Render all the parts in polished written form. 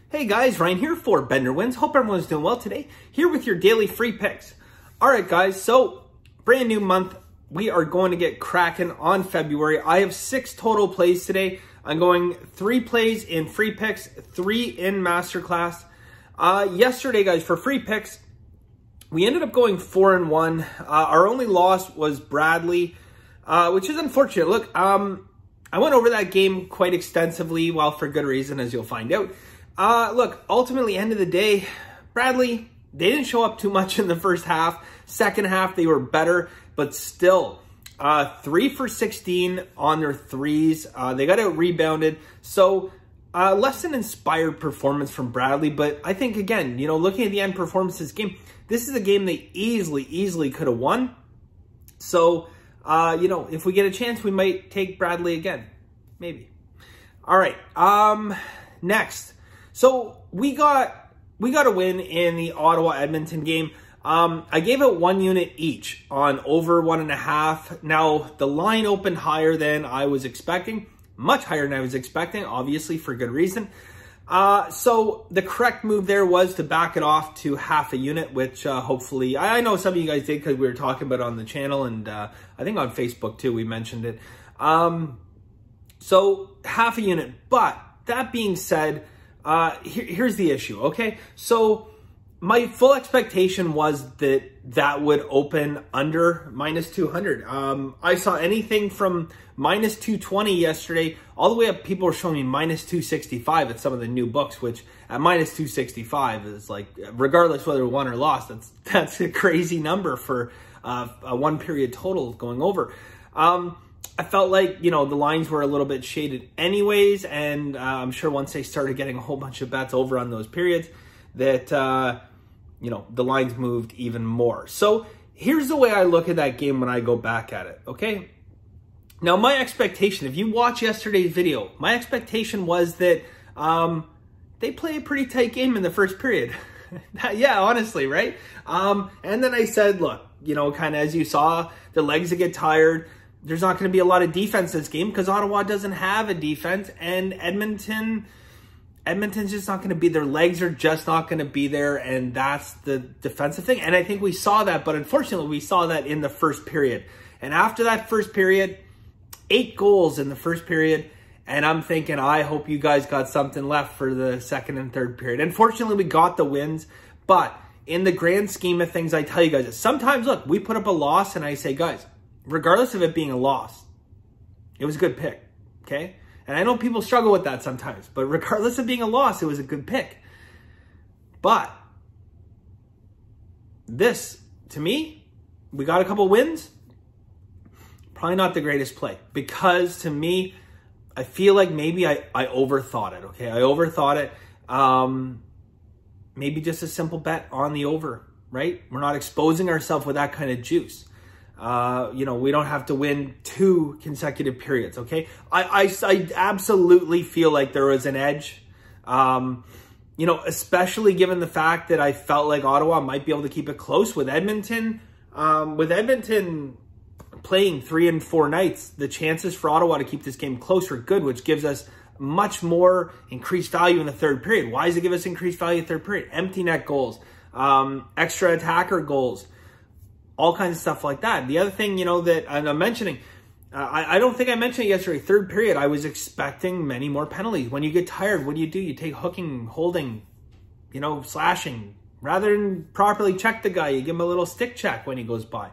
Hey guys, Ryan here for Bender Wins. Hope everyone's doing well today. Here with your daily free picks. All right, guys, so brand new month. We are going to get cracking on February. I have 6 total plays today. I'm going 3 plays in free picks, 3 in Masterclass. Yesterday, guys, for free picks, we ended up going 4-1. Our only loss was Bradley, which is unfortunate. Look, I went over that game quite extensively, well, for good reason, as you'll find out. Look, ultimately, end of the day, Bradley, they didn't show up too much in the first half. Second half, they were better, but still, 3 for 16 on their threes. They got out rebounded. So, less than inspired performance from Bradley. But I think, again, you know, looking at the end performance of this game, this is a game they easily could have won. So, you know, if we get a chance, we might take Bradley again. Maybe. All right. Next. So we got a win in the Ottawa-Edmonton game. I gave it 1 unit each on over 1.5. Now, the line opened higher than I was expecting. Much higher than I was expecting, obviously, for good reason. So the correct move there was to back it off to half a unit, which hopefully, I know some of you guys did because we were talking about it on the channel, and I think on Facebook too, we mentioned it. So half a unit, but that being said, here's the issue, okay? So my full expectation was that that would open under minus 200. I saw anything from minus 220 yesterday, all the way up, people were showing me minus 265 at some of the new books, which at minus 265 is like, regardless whether won or lost, that's a crazy number for a 1 period total going over. I felt like, you know, the lines were a little bit shaded anyways, and I'm sure once they started getting a whole bunch of bets over on those periods that, you know, the lines moved even more. So here's the way I look at that game when I go back at it, okay? Now, my expectation, if you watch yesterday's video, my expectation was that they play a pretty tight game in the first period. Yeah, honestly, right? And then I said, look, you know, kind of as you saw, the legs that get tired, there's not going to be a lot of defense this game because Ottawa doesn't have a defense, and Edmonton's just not going to be, their legs are just not going to be there, and that's the defensive thing. And I think we saw that, but unfortunately we saw that in the first period. And after that first period, 8 goals in the first period, and I'm thinking, I hope you guys got something left for the second and third period. Unfortunately, we got the wins, but in the grand scheme of things, I tell you guys, sometimes, look, we put up a loss, and I say, guys, regardless of it being a loss, it was a good pick, okay? And I know people struggle with that sometimes, but regardless of being a loss, it was a good pick. But this, to me, we got a couple wins, probably not the greatest play, because to me, I feel like maybe I overthought it, okay? I overthought it. Maybe just a simple bet on the over, right? We're not exposing ourselves with that kind of juice. You know, we don't have to win 2 consecutive periods, okay? I absolutely feel like there was an edge, you know, especially given the fact that I felt like Ottawa might be able to keep it close with Edmonton. With Edmonton playing 3 and 4 nights, the chances for Ottawa to keep this game close are good, which gives us much more increased value in the third period. Why does it give us increased value in the third period? Empty net goals, extra attacker goals, all kinds of stuff like that. The other thing, you know, that I'm mentioning, I don't think I mentioned it yesterday, third period, I was expecting many more penalties. When you get tired, what do? You take hooking, holding, you know, slashing. Rather than properly check the guy, you give him a little stick check when he goes by.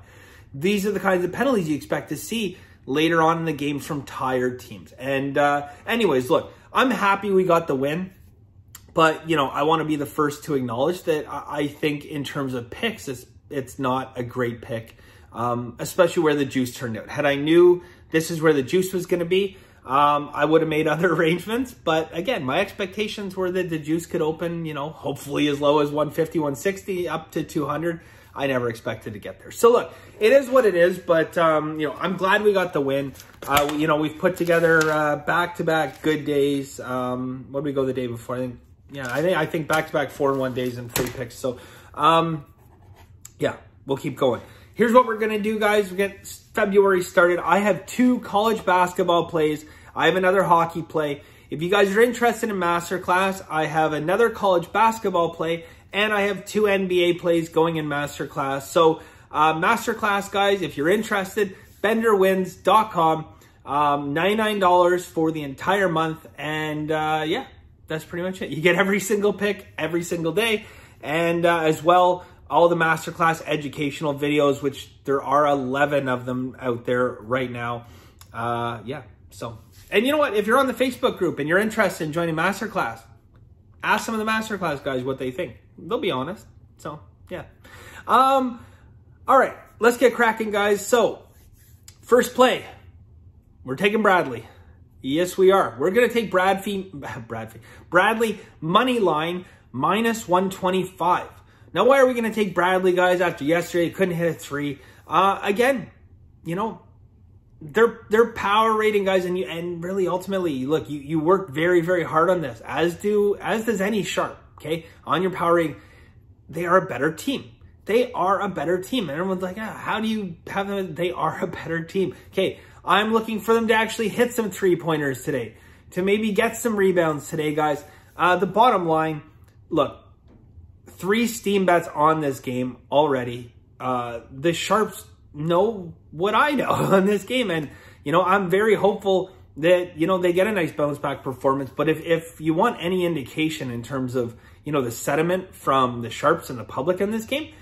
These are the kinds of penalties you expect to see later on in the game from tired teams. And anyways, look, I'm happy we got the win. But, you know, I want to be the first to acknowledge that I think in terms of picks, it's not a great pick, especially where the juice turned out. Had I knew this is where the juice was going to be, I would have made other arrangements. But again, my expectations were that the juice could open, you know, hopefully as low as 150, 160, up to 200. I never expected to get there. So look, it is what it is, but, you know, I'm glad we got the win. You know, we've put together back-to-back good days. What did we go the day before? I think back-to-back 4-1 days and free picks. So, yeah, we'll keep going. Here's what we're going to do, guys. We get February started. I have 2 college basketball plays. I have another hockey play. if you guys are interested in Masterclass, I have another college basketball play and I have 2 NBA plays going in Masterclass. So Masterclass, guys, if you're interested, benderwins.com, $99 for the entire month. And yeah, that's pretty much it. You get every single pick every single day. And as well, all the Masterclass educational videos, which there are 11 of them out there right now. Yeah, so. And you know what? If you're on the Facebook group and you're interested in joining Masterclass, ask some of the Masterclass guys what they think. They'll be honest. So, yeah. All right, let's get cracking, guys. So, first play, we're taking Bradley. Yes, we are. We're going to take Bradley money line minus 125. Now, why are we going to take Bradley, guys, after yesterday? Couldn't hit a 3. Again, you know, their power rating, guys, and really ultimately, look, you work very, very hard on this, as does any sharp, okay? On your power rating, they are a better team. They are a better team. And everyone's like, how do you have them? They are a better team. Okay, I'm looking for them to actually hit some 3-pointers today, to maybe get some rebounds today, guys. The bottom line, look, 3 steam bets on this game already. The Sharps know what I know on this game. And, you know, I'm very hopeful that, you know, they get a nice bounce back performance. But if you want any indication in terms of, you know, the sentiment from the Sharps and the public in this game,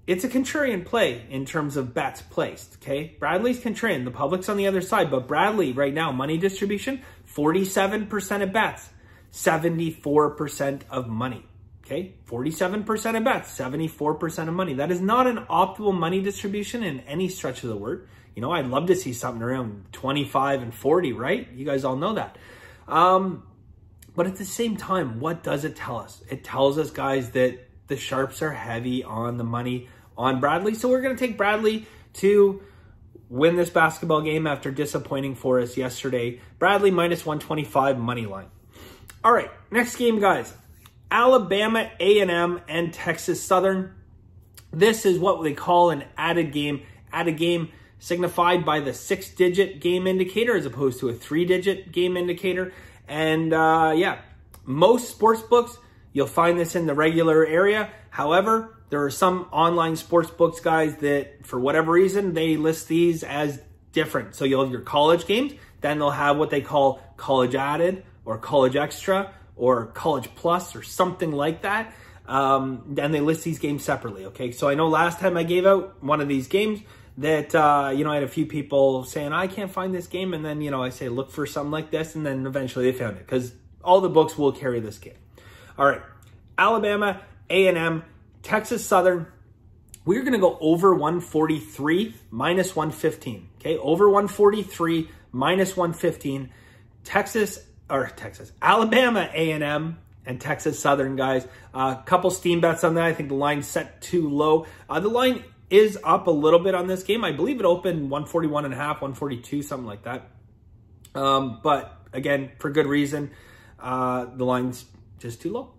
it's a contrarian play in terms of bets placed, okay? Bradley's contrarian. The public's on the other side. But Bradley right now, money distribution, 47% of bets, 74% of money. Okay, 47% of bets, 74% of money. That is not an optimal money distribution in any stretch of the word. You know, I'd love to see something around 25 and 40, right? You guys all know that. But at the same time, what does it tell us? It tells us, guys, that the Sharps are heavy on the money on Bradley. So we're going to take Bradley to win this basketball game after disappointing for us yesterday. Bradley minus 125 money line. All right, next game, guys. Alabama A&M and Texas Southern. This is what they call an added game. Added game signified by the 6-digit game indicator as opposed to a 3-digit game indicator. And yeah, most sports books, you'll find this in the regular area. However, there are some online sports books, guys, that for whatever reason, they list these as different. So you'll have your college games, then they'll have what they call college added or college extra, or college plus or something like that. And they list these games separately, okay? So I know last time I gave out one of these games that, you know, I had a few people saying, I can't find this game. And then, you know, I say, look for something like this. And then eventually they found it because all the books will carry this game. All right, Alabama, A&M, Texas Southern. We're going to go over 143 minus 115, okay? Over 143 minus 115. Alabama A&M and Texas Southern, guys. A couple steam bets on that. I think the line's set too low. The line is up a little bit on this game. I believe it opened 141.5, 142, something like that. But again, for good reason, the line's just too low.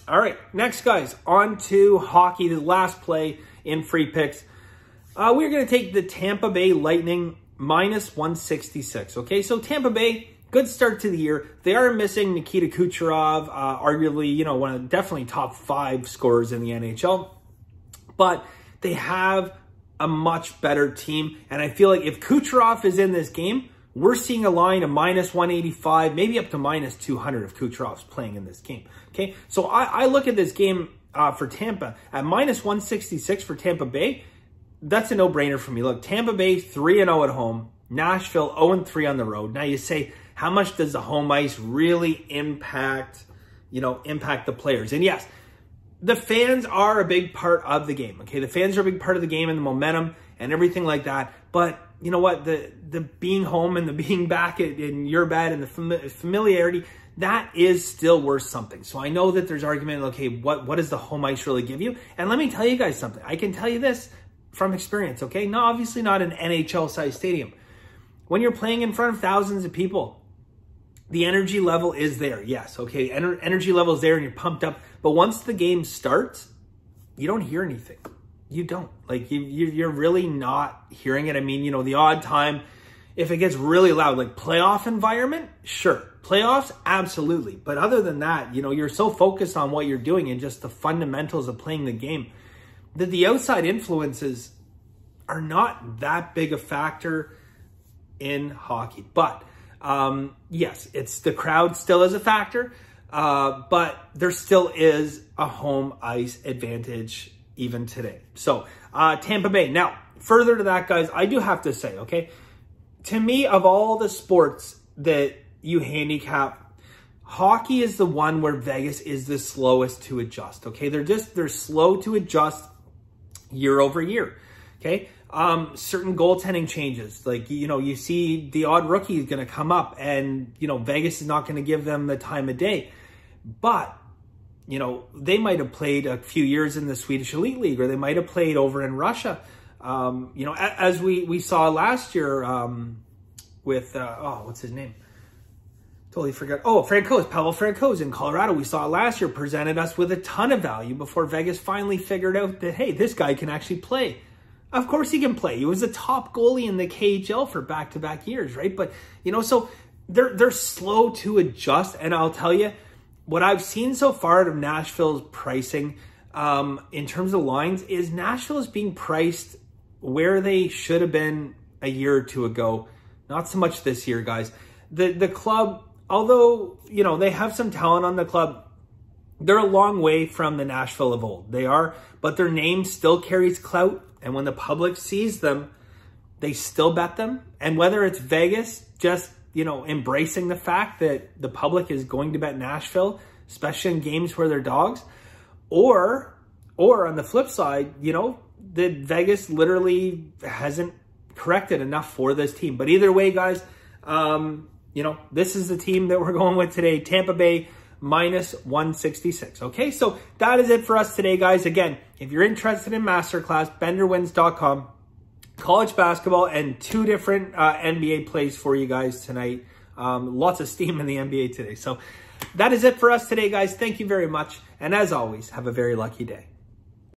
All right, next, guys, on to hockey, the last play in free picks. We're going to take the Tampa Bay Lightning minus 166. Okay, so Tampa Bay, good start to the year. They are missing Nikita Kucherov, arguably, you know, definitely top 5 scorers in the NHL. But they have a much better team. And I feel like if Kucherov is in this game, we're seeing a line of minus 185, maybe up to minus 200 if Kucherov's playing in this game. Okay, so I look at this game for Tampa at minus 166 for Tampa Bay. That's a no-brainer for me. Look, Tampa Bay 3-0 at home, Nashville 0-3 on the road. Now you say, how much does the home ice really impact the players? And yes, the fans are a big part of the game. Okay, the fans are a big part of the game and the momentum and everything like that. But you know what? The being home and the being back in your bed and the familiarity, that is still worth something. So I know that there's argument, okay, what does the home ice really give you? And let me tell you guys something. I can tell you this from experience, okay? No, obviously not an NHL-sized stadium. When you're playing in front of thousands of people, the energy level is there. Yes, okay, energy level is there and you're pumped up. But once the game starts, you don't hear anything. You don't. Like, you're really not hearing it. I mean, you know, the odd time, if it gets really loud, like playoff environment, sure, Playoffs, absolutely. But other than that, you know, you're so focused on what you're doing and just the fundamentals of playing the game that the outside influences are not that big a factor in hockey. But yes, it's the crowd still is a factor, but there still is a home ice advantage even today. So Tampa Bay. Now, further to that, guys, I do have to say, okay, to me, of all the sports that you handicap, hockey is the one where Vegas is the slowest to adjust. Okay, they're slow to adjust year over year. Okay, certain goaltending changes, like, you know, you see the odd rookie is going to come up, and, you know, Vegas is not going to give them the time of day. But, you know, they might have played a few years in the Swedish Elite League, or they might have played over in Russia. You know, as we saw last year with, what's his name? Totally forgot. Oh, Pavel Francouz in Colorado. We saw it last year, presented us with a ton of value before Vegas finally figured out that, hey, this guy can actually play. Of course he can play. He was a top goalie in the KHL for back-to-back years, right? But, you know, so they're slow to adjust. And I'll tell you, what I've seen so far out of Nashville's pricing in terms of lines is Nashville is being priced where they should have been a year or two ago. Not so much this year, guys. The club, although, you know, they have some talent on the club, they're a long way from the Nashville of old. They are, but their name still carries clout. And when the public sees them, they still bet them. And whether it's Vegas just, you know, embracing the fact that the public is going to bet Nashville, especially in games where they're dogs, or on the flip side, you know, that Vegas literally hasn't corrected enough for this team. But either way, guys, you know, this is the team that we're going with today. Tampa Bay minus 166. Okay, so that is it for us today, guys. Again, if you're interested in Masterclass, benderwins.com, college basketball, and 2 different NBA plays for you guys tonight. Lots of steam in the NBA today. So that is it for us today, guys. Thank you very much. And as always, have a very lucky day.